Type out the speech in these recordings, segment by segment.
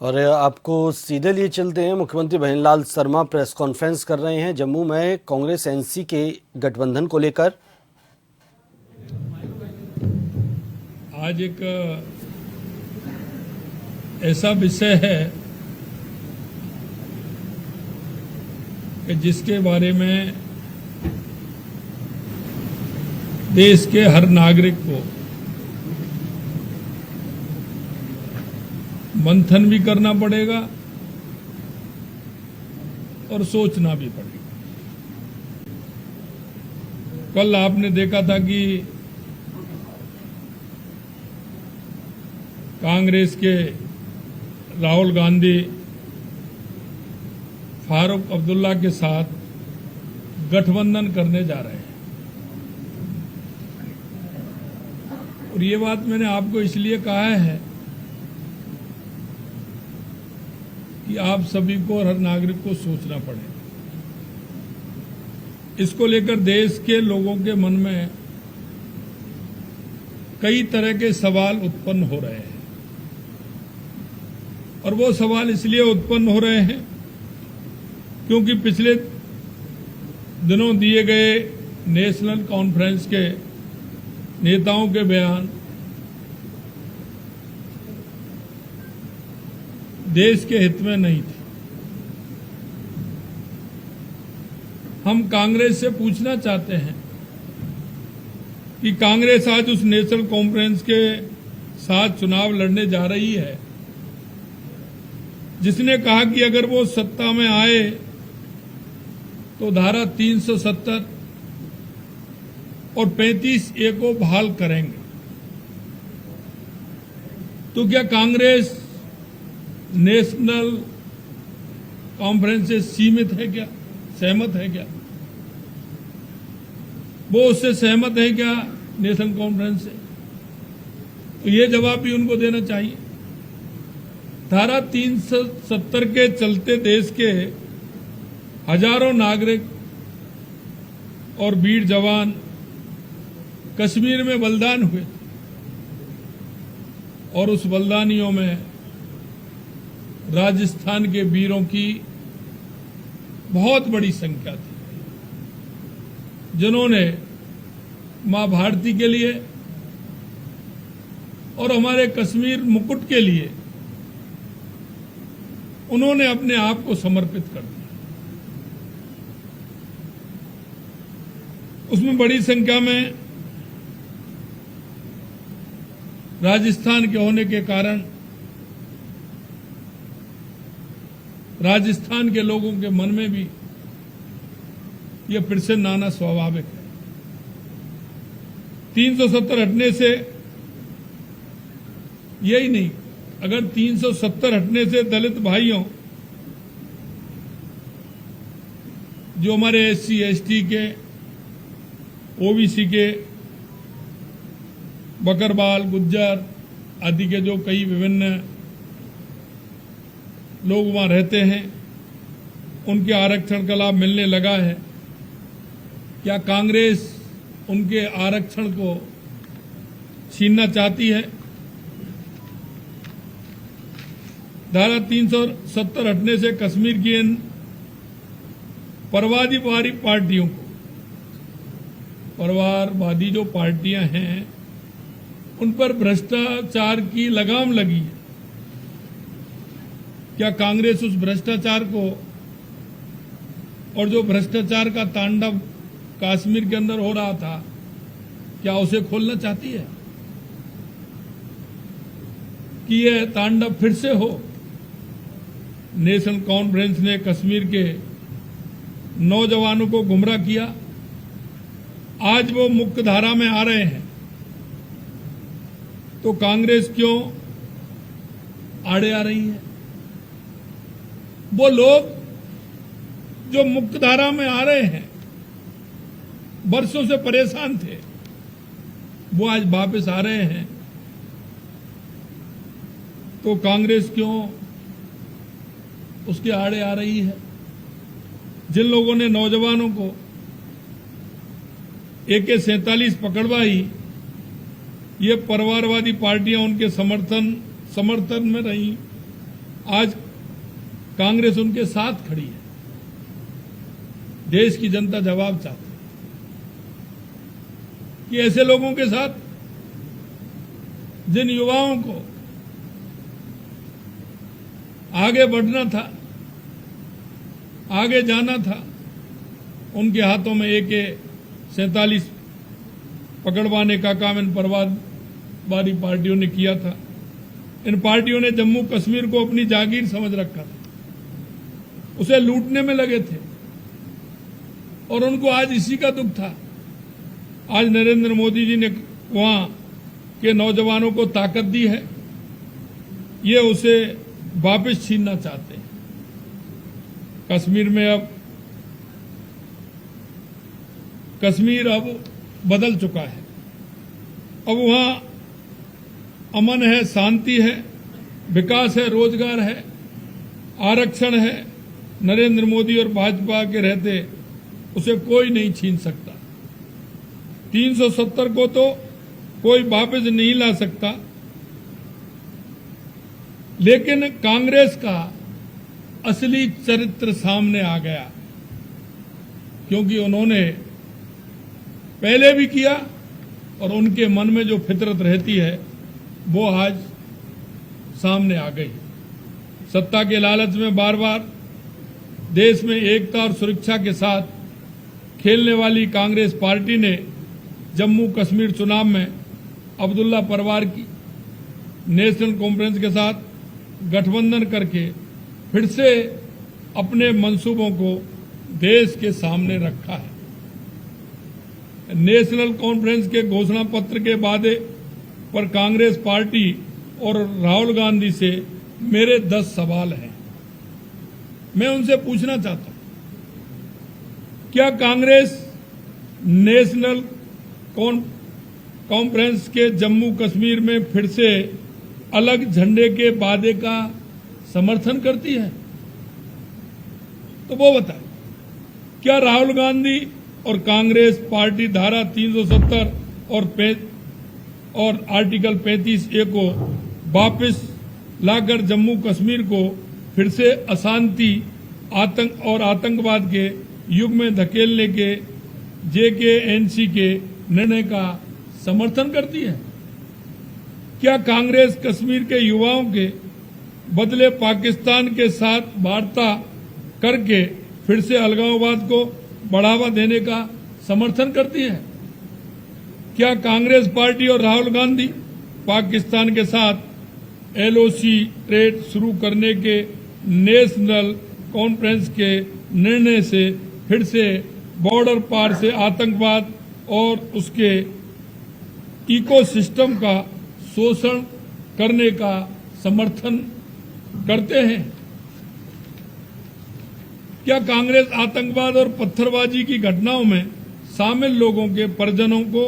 और आपको सीधे लिए चलते हैं। मुख्यमंत्री भजनलाल शर्मा प्रेस कॉन्फ्रेंस कर रहे हैं जम्मू में कांग्रेस एनसी के गठबंधन को लेकर। आज एक ऐसा विषय है कि जिसके बारे में देश के हर नागरिक को मंथन भी करना पड़ेगा और सोचना भी पड़ेगा। कल आपने देखा था कि कांग्रेस के राहुल गांधी फारूक अब्दुल्ला के साथ गठबंधन करने जा रहे हैं। और ये बात मैंने आपको इसलिए कहा है कि आप सभी को और हर नागरिक को सोचना पड़ेगा। इसको लेकर देश के लोगों के मन में कई तरह के सवाल उत्पन्न हो रहे हैं और वो सवाल इसलिए उत्पन्न हो रहे हैं क्योंकि पिछले दिनों दिए गए नेशनल कॉन्फ्रेंस के नेताओं के बयान देश के हित में नहीं थे। हम कांग्रेस से पूछना चाहते हैं कि कांग्रेस आज उस नेशनल कॉन्फ्रेंस के साथ चुनाव लड़ने जा रही है जिसने कहा कि अगर वो सत्ता में आए तो धारा 370 और 35A को बहाल करेंगे। तो क्या कांग्रेस नेशनल कॉन्फ्रेंस से सीमित है क्या, सहमत है क्या? वो उससे सहमत है क्या नेशनल कॉन्फ्रेंस से? तो ये जवाब भी उनको देना चाहिए। धारा 370 के चलते देश के हजारों नागरिक और वीर जवान कश्मीर में बलिदान हुए और उस बलिदानियों में राजस्थान के वीरों की बहुत बड़ी संख्या थी जिन्होंने मां भारती के लिए और हमारे कश्मीर मुकुट के लिए उन्होंने अपने आप को समर्पित कर दिया। उसमें बड़ी संख्या में राजस्थान के होने के कारण राजस्थान के लोगों के मन में भी यह फिर से नाना स्वाभाविक है। 370 हटने से यही नहीं, अगर 370 हटने से दलित भाइयों जो हमारे SC ST के OBC के बकरवाल गुज्जर आदि के जो कई विभिन्न लोग वहां रहते हैं उनके आरक्षण का लाभ मिलने लगा है, क्या कांग्रेस उनके आरक्षण को छीनना चाहती है? धारा 370 हटने से कश्मीर की इन परवादीवादी पार्टियों को, परवारवादी जो पार्टियां हैं उन पर भ्रष्टाचार की लगाम लगी है। क्या कांग्रेस उस भ्रष्टाचार को और जो भ्रष्टाचार का तांडव कश्मीर के अंदर हो रहा था क्या उसे खोलना चाहती है कि यह तांडव फिर से हो? नेशनल कॉन्फ्रेंस ने कश्मीर के नौजवानों को गुमराह किया, आज वो मुख्य धारा में आ रहे हैं तो कांग्रेस क्यों आड़े आ रही है? वो लोग जो मुख्य धारा में आ रहे हैं, वर्षों से परेशान थे, वो आज वापस आ रहे हैं तो कांग्रेस क्यों उसके आड़े आ रही है? जिन लोगों ने नौजवानों को AK-47 पकड़वाई, ये परिवारवादी पार्टियां उनके समर्थन में रही आज कांग्रेस उनके साथ खड़ी है। देश की जनता जवाब चाहती है कि ऐसे लोगों के साथ, जिन युवाओं को आगे बढ़ना था, आगे जाना था, उनके हाथों में AK-47 पकड़वाने का काम इन परवारवादी पार्टियों ने किया था। इन पार्टियों ने जम्मू कश्मीर को अपनी जागीर समझ रखा था, उसे लूटने में लगे थे और उनको आज इसी का दुख था। आज नरेंद्र मोदी जी ने वहां के नौजवानों को ताकत दी है, ये उसे वापस छीनना चाहते हैं। कश्मीर अब बदल चुका है। अब वहां अमन है, शांति है, विकास है, रोजगार है, आरक्षण है। नरेंद्र मोदी और भाजपा के रहते उसे कोई नहीं छीन सकता। 370 को तो कोई वापस नहीं ला सकता, लेकिन कांग्रेस का असली चरित्र सामने आ गया, क्योंकि उन्होंने पहले भी किया और उनके मन में जो फितरत रहती है वो आज सामने आ गई। सत्ता के लालच में बार बार देश में एकता और सुरक्षा के साथ खेलने वाली कांग्रेस पार्टी ने जम्मू कश्मीर चुनाव में अब्दुल्ला परवार की नेशनल कॉन्फ्रेंस के साथ गठबंधन करके फिर से अपने मंसूबों को देश के सामने रखा है। नेशनल कॉन्फ्रेंस के घोषणा पत्र के वादे पर कांग्रेस पार्टी और राहुल गांधी से मेरे 10 सवाल हैं। मैं उनसे पूछना चाहता हूं, क्या कांग्रेस नेशनल कॉन्फ्रेंस के जम्मू कश्मीर में फिर से अलग झंडे के वादे का समर्थन करती है? तो वो बताए, क्या राहुल गांधी और कांग्रेस पार्टी धारा 370 और आर्टिकल 35A को वापस लाकर जम्मू कश्मीर को फिर से अशांति, आतंक और आतंकवाद के युग में धकेलने के JK-NC के निर्णय का समर्थन करती है? क्या कांग्रेस कश्मीर के युवाओं के बदले पाकिस्तान के साथ वार्ता करके फिर से अलगाववाद को बढ़ावा देने का समर्थन करती है? क्या कांग्रेस पार्टी और राहुल गांधी पाकिस्तान के साथ LOC ट्रेड शुरू करने के नेशनल कॉन्फ्रेंस के निर्णय से फिर से बॉर्डर पार से आतंकवाद और उसके इकोसिस्टम का शोषण करने का समर्थन करते हैं? क्या कांग्रेस आतंकवाद और पत्थरबाजी की घटनाओं में शामिल लोगों के परिजनों को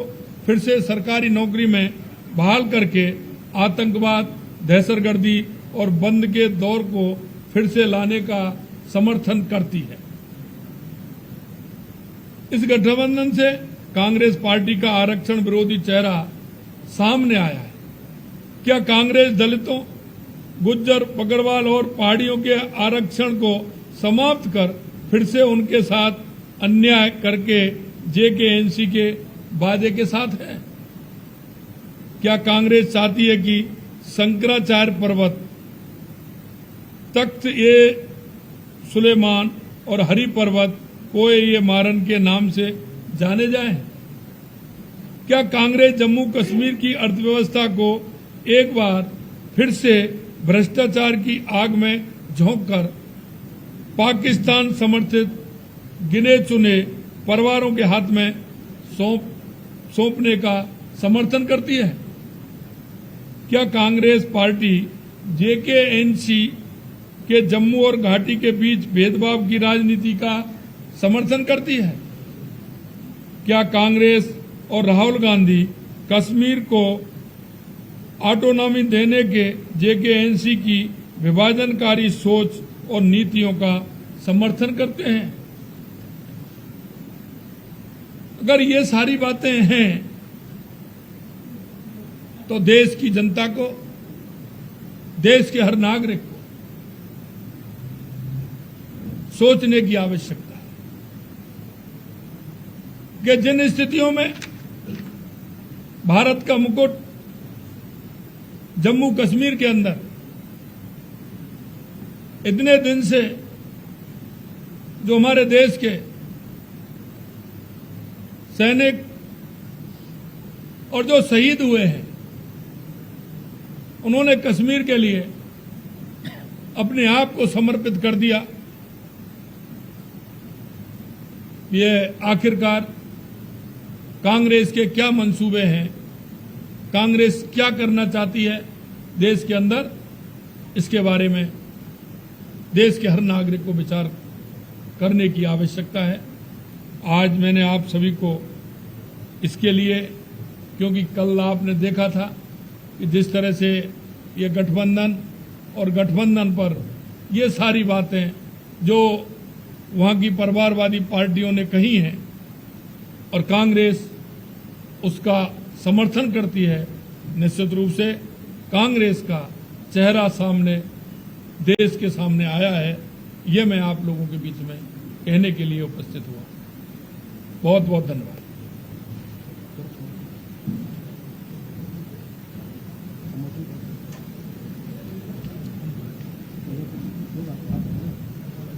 फिर से सरकारी नौकरी में बहाल करके आतंकवाद, दहशतगर्दी और बंद के दौर को फिर से लाने का समर्थन करती है? इस गठबंधन से कांग्रेस पार्टी का आरक्षण विरोधी चेहरा सामने आया है। क्या कांग्रेस दलितों, गुज्जर, बकरवाल और पहाड़ियों के आरक्षण को समाप्त कर फिर से उनके साथ अन्याय करके JK-NC के वादे के साथ है? क्या कांग्रेस चाहती है कि शंकराचार्य पर्वत, तख्त-ए-सुलेमान और हरि पर्वत कोए-ए-मारन के नाम से जाने जाएं? क्या कांग्रेस जम्मू कश्मीर की अर्थव्यवस्था को एक बार फिर से भ्रष्टाचार की आग में झोंककर पाकिस्तान समर्थित गिने चुने परिवारों के हाथ में सौंपने का समर्थन करती है? क्या कांग्रेस पार्टी JK-NC के जम्मू और घाटी के बीच भेदभाव की राजनीति का समर्थन करती है? क्या कांग्रेस और राहुल गांधी कश्मीर को ऑटोनॉमी देने के JK-NC की विभाजनकारी सोच और नीतियों का समर्थन करते हैं? अगर ये सारी बातें हैं तो देश की जनता को, देश के हर नागरिक को सोचने की आवश्यकता है कि जिन स्थितियों में भारत का मुकुट जम्मू कश्मीर के अंदर इतने दिन से जो हमारे देश के सैनिक और जो शहीद हुए हैं, उन्होंने कश्मीर के लिए अपने आप को समर्पित कर दिया। ये आखिरकार कांग्रेस के क्या मंसूबे हैं, कांग्रेस क्या करना चाहती है देश के अंदर, इसके बारे में देश के हर नागरिक को विचार करने की आवश्यकता है। आज मैंने आप सभी को इसके लिए, क्योंकि कल आपने देखा था कि जिस तरह से ये गठबंधन और गठबंधन पर ये सारी बातें जो वहां की परिवारवादी पार्टियों ने कही हैं और कांग्रेस उसका समर्थन करती है, निश्चित रूप से कांग्रेस का चेहरा सामने देश के सामने आया है। ये मैं आप लोगों के बीच में कहने के लिए उपस्थित हुआ। बहुत बहुत धन्यवाद।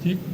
ठीक।